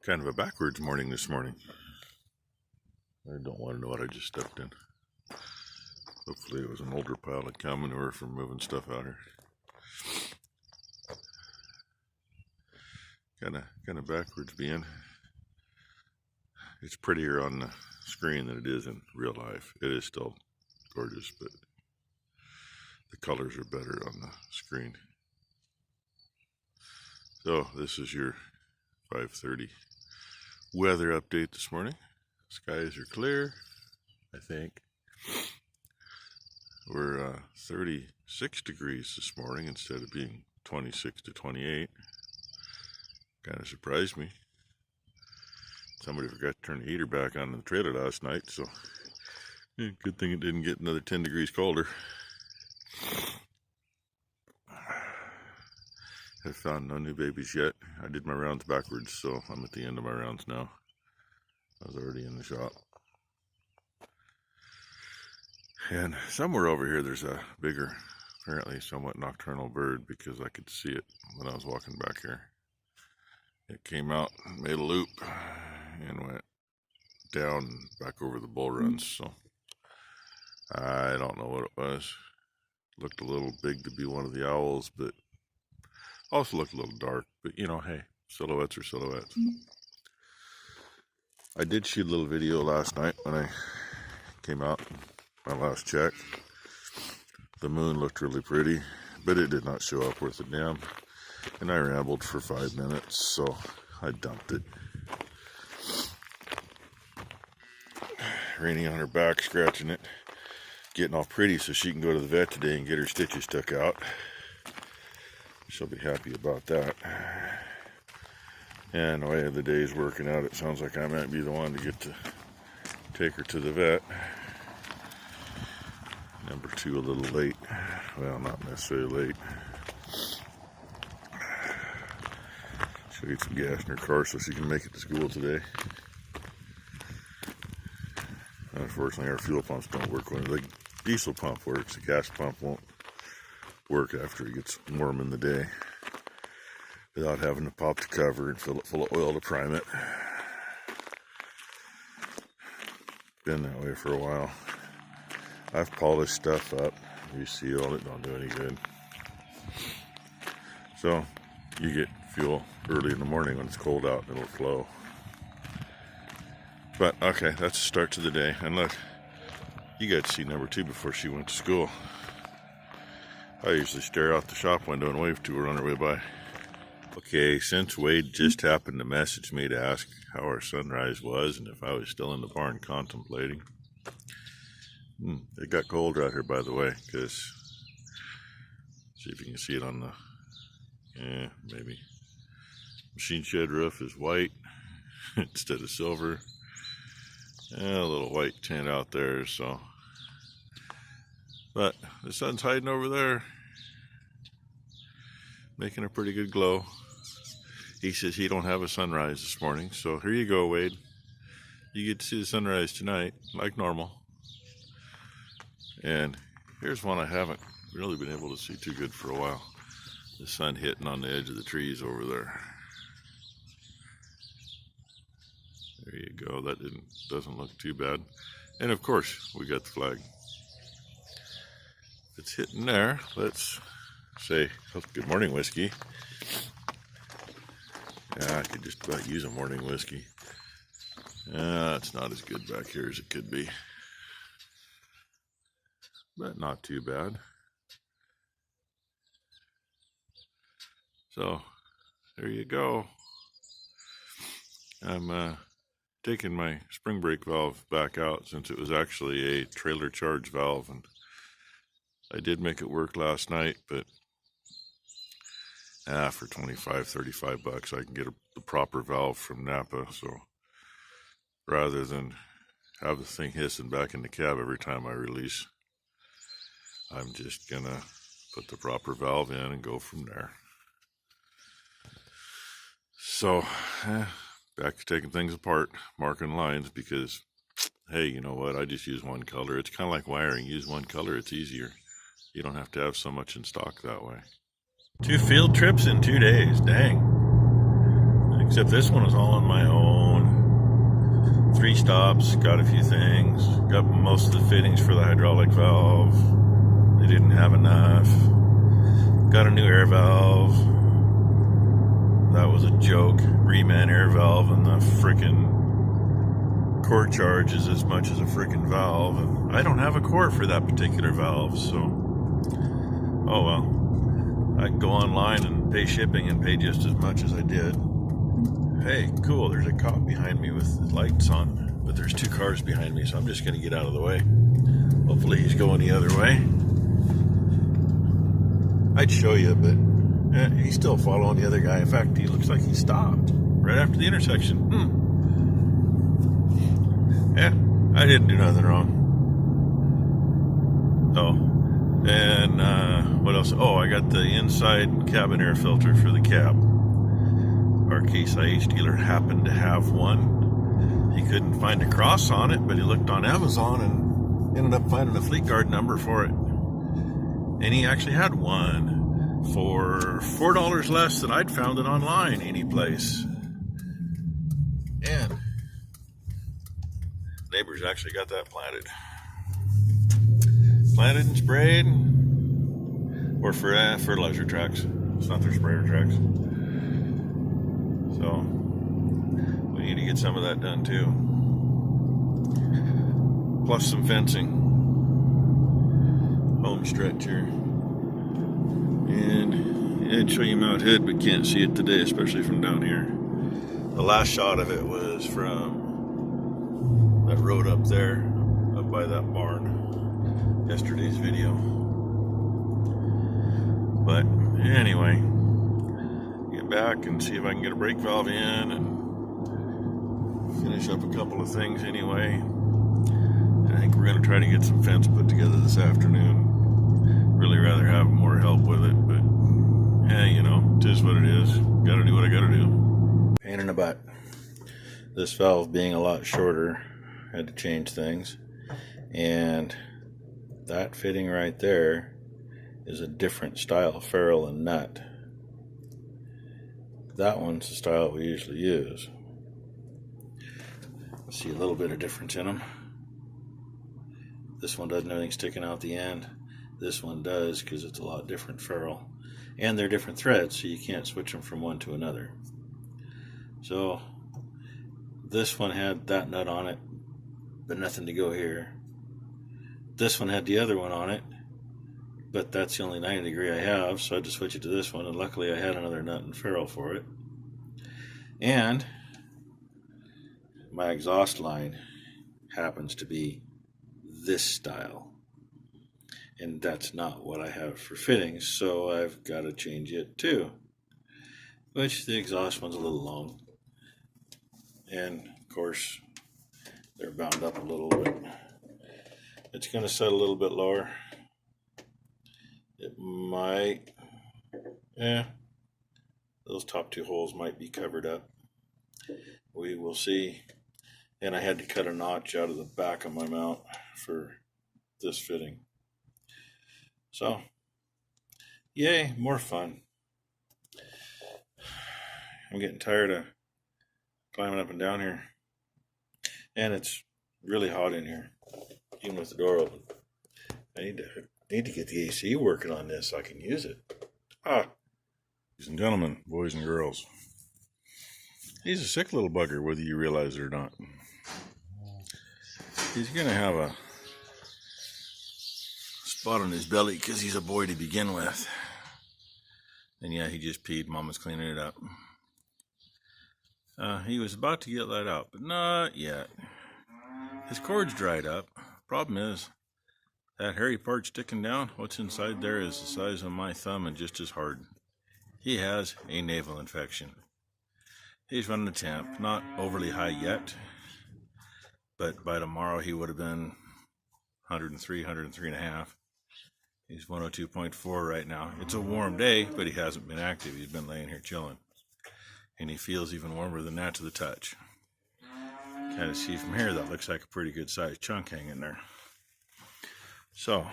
Kind of a backwards morning this morning. I don't want to know what I just stepped in. Hopefully it was an older pile of cow manure from moving stuff out here. Kind of backwards being. It's prettier on the screen than it is in real life. It is still gorgeous, but the colors are better on the screen. So this is your 5:30 weather update this morning. Skies are clear, I think. We're 36 degrees this morning instead of being 26 to 28. Kind of surprised me. Somebody forgot to turn the heater back on in the trailer last night, so yeah, good thing it didn't get another 10 degrees colder. I've found no new babies yet. I did my rounds backwards, so I'm at the end of my rounds now. I was already in the shop. And somewhere over here there's a bigger, apparently somewhat nocturnal bird, because I could see it when I was walking back here. It came out, made a loop, and went down back over the bull runs. So I don't know what it was. Looked a little big to be one of the owls, but also looked a little dark. But you know, hey, silhouettes are silhouettes. I did shoot a little video last night when I came out, my last check. The moon looked really pretty, but it did not show up worth a damn. And I rambled for 5 minutes, so I dumped it. Rainy on her back, scratching it, getting all pretty so she can go to the vet today and get her stitches took out. She'll be happy about that. And the way the day's working out, it sounds like I might be the one to get to take her to the vet. Number 2 a little late. Well, not necessarily late. She'll get some gas in her car so she can make it to school today. Unfortunately, our fuel pumps don't work when the diesel pump works. The gas pump won't work after it gets warm in the day without having to pop the cover and fill it full of oil to prime it. Been that way for a while. I've polished stuff up, resealed it, don't do any good. So you get fuel early in the morning when it's cold out and it'll flow. But okay, that's the start to the day. And look, you got to see number 2 before she went to school. I usually stare out the shop window and wave to her on her way by. Okay, since Wade just happened to message me to ask how our sunrise was and if I was still in the barn contemplating. It got colder out here, by the way, because see if you can see it on the, maybe. Machine shed roof is white instead of silver. A little white tint out there, so. But the sun's hiding over there, making a pretty good glow. He says he don't have a sunrise this morning, so here you go, Wade. You get to see the sunrise tonight, like normal. And here's one I haven't really been able to see too good for a while. The sun hitting on the edge of the trees over there. There you go. That doesn't look too bad. And of course, we got the flag. If it's hitting there, let's say good morning, whiskey. Yeah, I could just about use a morning whiskey. It's not as good back here as it could be. But not too bad. So, there you go. I'm taking my spring brake valve back out since it was actually a trailer charge valve, and I did make it work last night, but for $25-35 I can get the proper valve from Napa. So rather than have the thing hissing back in the cab every time I release, I'm just gonna put the proper valve in and go from there. So back to taking things apart, marking lines, because hey, you know what, I just use one color. It's kind of like wiring. Use one color, it's easier. You don't have to have so much in stock that way. 2 field trips in 2 days, dang. I Except this one was all on my own. 3 stops, got a few things, got most of the fittings for the hydraulic valve. They didn't have enough. Got a new air valve. That was a joke. Reman air valve, and the frickin' core charge is as much as a frickin' valve. And I don't have a core for that particular valve, so oh well. I can go online and pay shipping and pay just as much as I did. Hey, cool, there's a cop behind me with lights on, but there's 2 cars behind me, so I'm just gonna get out of the way. Hopefully he's going the other way. I'd show you, but he's still following the other guy. In fact, he looks like he stopped right after the intersection. Yeah, I didn't do nothing wrong. Oh, and what else? Oh, I got the inside cabin air filter for the cab. Our Case IH dealer happened to have one. He couldn't find a cross on it, but he looked on Amazon and ended up finding a Fleet Guard number for it. And he actually had one for $4 less than I'd found it online any place. And neighbors actually got that planted and sprayed, or for fertilizer tracks. It's not their sprayer tracks. So we need to get some of that done too. Plus some fencing. Home stretch here. And I'd show you Mount Hood, but can't see it today, especially from down here. The last shot of it was from that road up there, up by that barn. Yesterday's video. But anyway, get back and see if I can get a brake valve in and finish up a couple of things anyway. And I think we're going to try to get some fence put together this afternoon. Really rather have more help with it, but yeah, you know, it is what it is. Gotta do what I gotta do. Pain in the butt. This valve being a lot shorter, had to change things. And that fitting right there is a different style ferrule and nut. That one's the style we usually use. See a little bit of difference in them. This one doesn't have anything sticking out the end. This one does, because it's a lot different ferrule. And they're different threads, so you can't switch them from one to another. So this one had that nut on it, but nothing to go here. This one had the other one on it, but that's the only 90 degree I have, so I had to switch it to this one, and luckily I had another nut and ferrule for it. And my exhaust line happens to be this style, and that's not what I have for fittings, so I've got to change it too, which the exhaust one's a little long, and of course they're bound up a little bit. It's going to set a little bit lower. It might, those top 2 holes might be covered up. We will see. And I had to cut a notch out of the back of my mount for this fitting. So, yay, more fun. I'm getting tired of climbing up and down here. And it's really hot in here, even with the door open. I need to get the AC working on this so I can use it. Ladies and gentlemen, boys and girls, he's a sick little bugger, whether you realize it or not. He's going to have a spot on his belly because he's a boy to begin with. And yeah, he just peed. Mama's cleaning it up. He was about to get let out, but not yet. His cord's dried up. Problem is, that hairy part sticking down, what's inside there is the size of my thumb and just as hard. He has a naval infection. He's running a temp, not overly high yet, but by tomorrow he would have been 103, 103.5. He's 102.4 right now. It's a warm day, but he hasn't been active. He's been laying here chilling. And he feels even warmer than that to the touch. Kind of see from here, that looks like a pretty good sized chunk hanging there. So,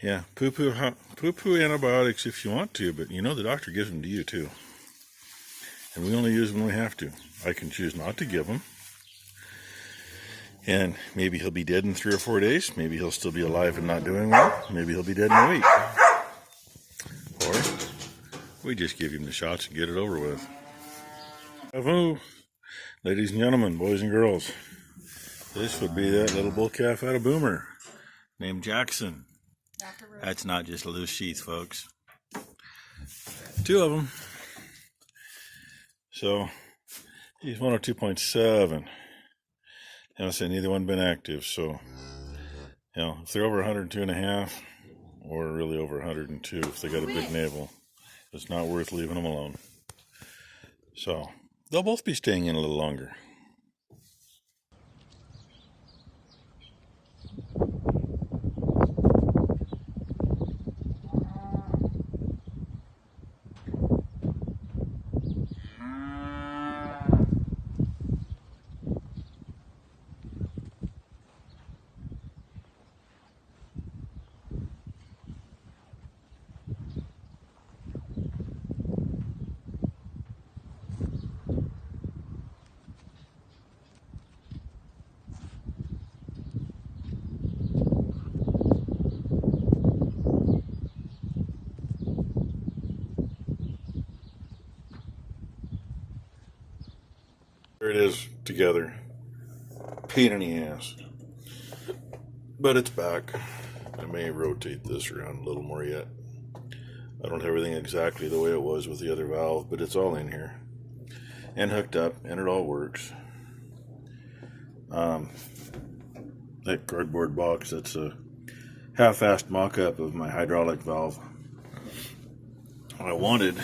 yeah, poo-poo antibiotics if you want to, but you know the doctor gives them to you too. And we only use them when we have to. I can choose not to give him. And maybe he'll be dead in 3 or 4 days. Maybe he'll still be alive and not doing well. Maybe he'll be dead in a week. Or we just give him the shots and get it over with. Bravo, ladies and gentlemen, boys and girls. This would be that little bull calf out of Boomer named Jackson. That's not just a loose sheath, folks. 2 of them. So he's 102.7. And I said neither one been active, so if they're over 102.5 or really over 102, if they got a big navel, it's not worth leaving them alone. So they'll both be staying in a little longer. There it is together. Pain in the ass. But it's back. I may rotate this around a little more yet. I don't have everything exactly the way it was with the other valve, but it's all in here. And hooked up, and it all works. That cardboard box, that's a half-assed mock-up of my hydraulic valve. I wanted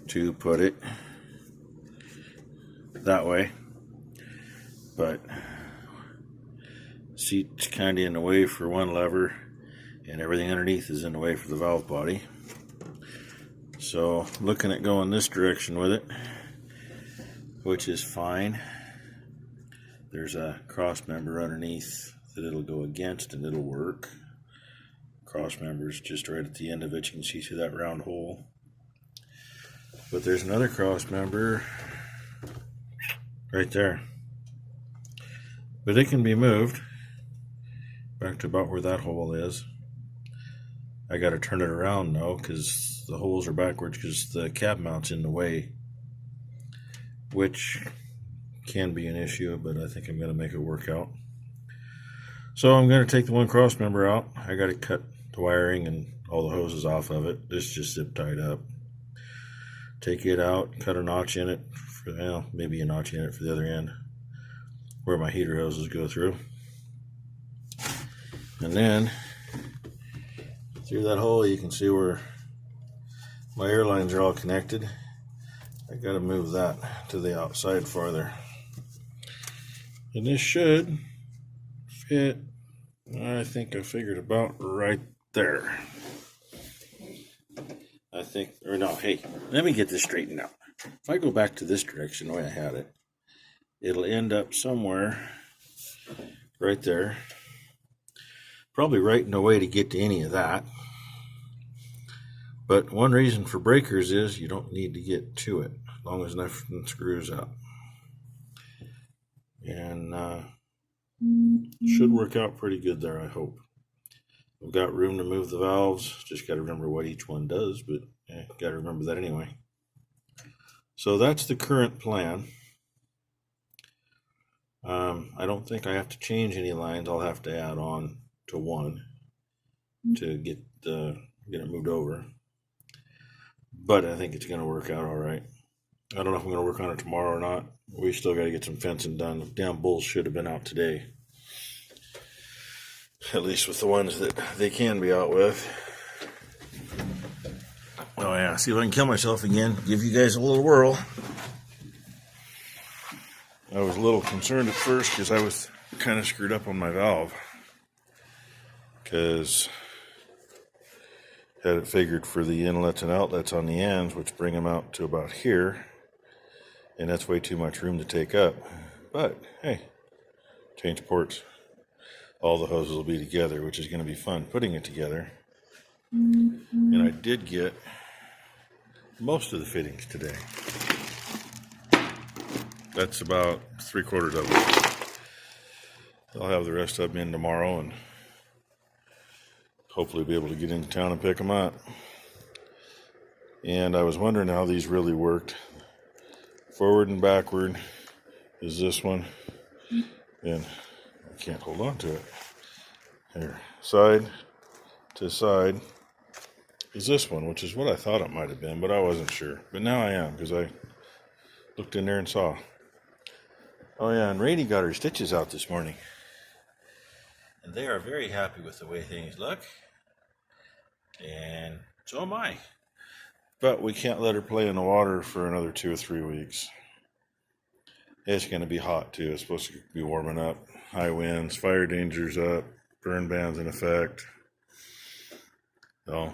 to put it that way, but seat's kind of in the way for one lever and everything underneath is in the way for the valve body. So looking at going this direction with it, which is fine. There's a cross member underneath that it'll go against and it'll work. Cross member's just right at the end of it. You can see through that round hole. But there's another cross member right there. But it can be moved back to about where that hole is. I got to turn it around now because the holes are backwards because the cab mount's in the way, which can be an issue, but I think I'm going to make it work out. So I'm going to take the one cross member out. I got to cut the wiring and all the hoses off of it. This is just zip tied up. Take it out, cut a notch in it, for, maybe a notch in it for the other end where my heater hoses go through. And then through that hole you can see where my air lines are all connected. I got to move that to the outside farther. And this should fit, I think I figured about right there. I think, or no, hey, let me get this straightened out. If I go back to this direction the way I had it, it'll end up somewhere right there. Probably right in the way to get to any of that. But one reason for breakers is you don't need to get to it, as long as nothing screws up. And should work out pretty good there, I hope. I've got room to move the valves. Just got to remember what each one does, but got to remember that anyway. So that's the current plan. I don't think I have to change any lines. I'll have to add on to one to get it moved over. But I think it's going to work out all right. I don't know if I'm going to work on it tomorrow or not. We still got to get some fencing done. The damn bulls should have been out today. At least with the ones that they can be out with. Oh yeah, see if I can kill myself again. Give you guys a little whirl. I was a little concerned at first because I was kind of screwed up on my valve. Because had it figured for the inlets and outlets on the ends, which bring them out to about here. And that's way too much room to take up. But hey, change ports. All the hoses will be together, which is going to be fun putting it together. And I did get most of the fittings today. that's about 3/4 of it. I'll have the rest of them in tomorrow and hopefully be able to get into town and pick them up. And I was wondering how these really worked. Forward and backward is this one, and I can't hold on to it. Here, side to side is this one, which is what I thought it might have been, but I wasn't sure. But now I am, because I looked in there and saw. Oh yeah, and Rainey got her stitches out this morning. And they are very happy with the way things look. And so am I. But we can't let her play in the water for another 2 or 3 weeks. It's going to be hot too. It's supposed to be warming up. High winds, fire dangers up, burn bans in effect. So,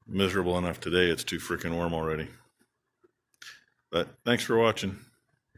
miserable enough today, it's too freaking warm already. But thanks for watching.